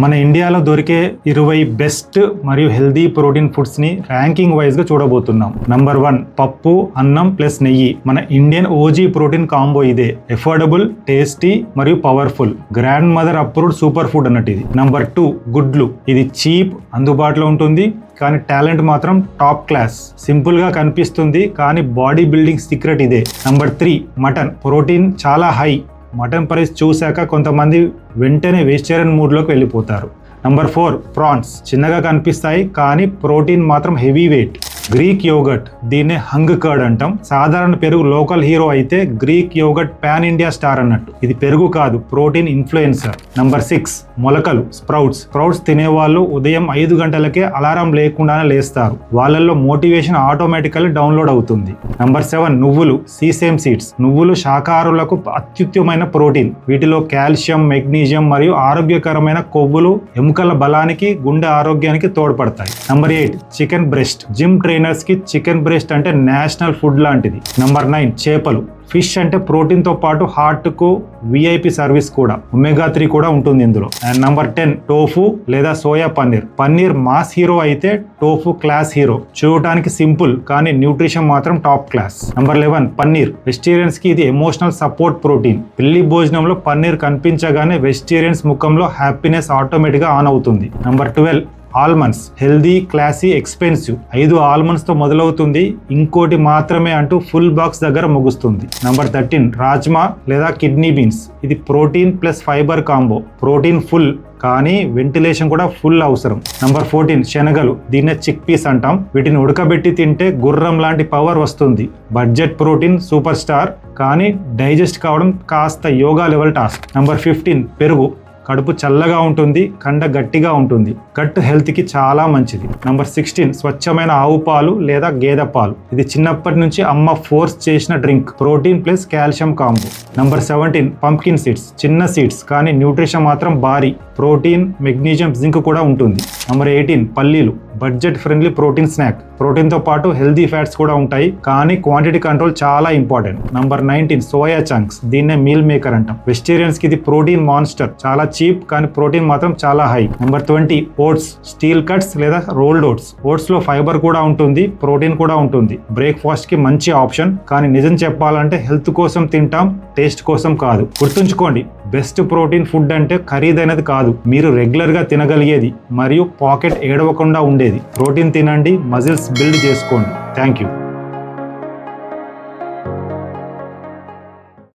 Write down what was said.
మన ఇండియాలో దొరికే 20 బెస్ట్ మరియు హెల్దీ ప్రోటీన్ ఫుడ్స్ ని ర్యాంకింగ్ వైజ్ గా చూడబోతున్నాం. నంబర్ 1 పప్పు, అన్నం ప్లస్ నెయ్యి. మన ఇండియన్ ఓజీ ప్రోటీన్ కాంబో ఇదే. ఎఫోర్డబుల్, టేస్టీ మరియు powerful. Grand mother approved super food అన్నట్టు ఇది. నంబర్ 2 గుడ్లు. ఇది చీప్, అందుబాటులో ఉంటుంది కానీ టాలెంట్ మాత్రం టాప్ క్లాస్. సింపుల్ గా కనిపిస్తుంది కానీ బాడీ బిల్డింగ్ సీక్రెట్ ఇదే. Number 3 mutton. ప్రోటీన్ చాలా హై. మటన్ ప్రైస్ చూశాక కొంతమంది వెంటనే వెజిటేరియన్ మూడ్లోకి వెళ్ళిపోతారు. Number 4 prawns. చిన్నగా కనిపిస్తాయి కానీ ప్రోటీన్ మాత్రం హెవీ వెయిట్. Greek yogurt. దీన్నే హంగ్ కర్డ్ అంటాం. సాధారణ పెరుగు లోకల్ హీరో అయితే Greek yogurt pan India star అన్నట్టు. ఇది పెరుగు కాదు, ప్రోటీన్ ఇన్ఫ్లుయెన్సర్. నంబర్ 6 మొలకలు, స్ప్రౌట్స్. స్ప్రౌట్స్ తినేవాళ్ళు ఉదయం 5 గంటలకే అలారం లేకుండానే లేస్తారు. వాళ్ళల్లో మోటివేషన్ ఆటోమేటికల్లీ డౌన్లోడ్ అవుతుంది. నంబర్ 7 నువ్వులు, సీసేమ్ సీడ్స్. నువ్వులు శాకాహారులకు అత్యుత్తమైన ప్రోటీన్. వీటిలో కాల్షియం, మెగ్నీషియం మరియు ఆరోగ్యకరమైన కొవ్వులు ఎముకల బలానికి, గుండె ఆరోగ్యానికి తోడ్పడతాయి. Number 8 chicken breast. Gym trainers కి చికెన్ బ్రెస్ట్ అంటే నేషనల్ ఫుడ్ లాంటిది. నంబర్ 9 చేపలు. ఫిష్ అంటే ప్రోటీన్ తో పాటు హార్ట్ కు విఐపి సర్వీస్ కూడా. ఒమేగా 3 కూడా ఉంటుంది ఇందులో. అండ్ నంబర్ 10 టోఫు లేదా soya paneer. Paneer mass hero అయితే టోఫు క్లాస్ హీరో. చూడటానికి సింపుల్ కానీ న్యూట్రిషన్ మాత్రం top class. Number 11 paneer. Vegetarians కి ఇది ఎమోషనల్ సపోర్ట్ ప్రోటీన్. పెళ్లి భోజనంలో పన్నీర్ కనిపించగానే వెజిటేరియన్స్ ముఖంలో హ్యాపీనెస్ ఆటోమేటిక్ గా ఆన్ అవుతుంది. Number 12 almonds. Healthy, classy, expensive. 5 almonds తో మొదలవుతుంది, ఇంకోటి మాత్రమే అంటూ ఫుల్ బాక్స్ దగ్గర ముగుస్తుంది. నంబర్ 13 రాజ్మా లేదా కిడ్నీ బీన్స్. ఇది protein plus fibre combo. Protein full కానీ వెంటిలేషన్ కూడా ఫుల్ అవసరం. నంబర్ 14 శనగలు. దీన్నే చిక్ పీస్ అంటాం. వీటిని ఉడకబెట్టి తింటే గుర్రం లాంటి పవర్ వస్తుంది. బడ్జెట్ ప్రోటీన్ సూపర్ స్టార్ కానీ డైజెస్ట్ కావడం కాస్త యోగా లెవెల్ టాస్క్. నంబర్ 15 పెరుగు. కడుపు చల్లగా ఉంటుంది, కండ గట్టిగా ఉంటుంది, గట్ హెల్త్ కి చాలా మంచిది. నంబర్ 16 స్వచ్ఛమైన ఆవు పాలు లేదా గేదె పాలు. ఇది చిన్నప్పటి నుంచి అమ్మ ఫోర్స్ చేసిన drink. Protein plus calcium combo. Number 17 pumpkin seeds. చిన్న సీడ్స్ కానీ న్యూట్రిషన్ మాత్రం భారీ. ప్రోటీన్, మెగ్నీషియం, జింక్ కూడా ఉంటుంది. నంబర్ 18 పల్లీలు. Budget friendly protein snack. Protein తో పాటు హెల్దీ ఫ్యాట్స్ కూడా ఉంటాయి కానీ క్వాంటిటీ కంట్రోల్ చాలా ఇంపార్టెంట్. Number 19 soya chunks. దీన్నే మీల్ మేకర్ అంటాం. వెజిటేరియన్స్ కి ఇది ప్రోటీన్ మాన్స్టర్. చాలా చీప్ కానీ ప్రోటీన్ మాత్రం చాలా high. Number 20 oats. Steel cuts లేదా రోల్డ్ ఓట్స్. ఓట్స్ లో ఫైబర్ కూడా ఉంటుంది, ప్రోటీన్ కూడా ఉంటుంది. బ్రేక్ఫాస్ట్ కి మంచి ఆప్షన్ కానీ నిజం చెప్పాలంటే హెల్త్ కోసం తింటాం, టేస్ట్ కోసం కాదు. గుర్తుంచుకోండి, బెస్ట్ ప్రోటీన్ ఫుడ్ అంటే ఖరీదైనది కాదు, మీరు రెగ్యులర్ గా తినగలిగేది మరియు పాకెట్ ఏడవకుండా ఉండేది. ప్రోటీన్ తినండి, మజిల్స్ బిల్డ్ చేసుకోండి. Thank you.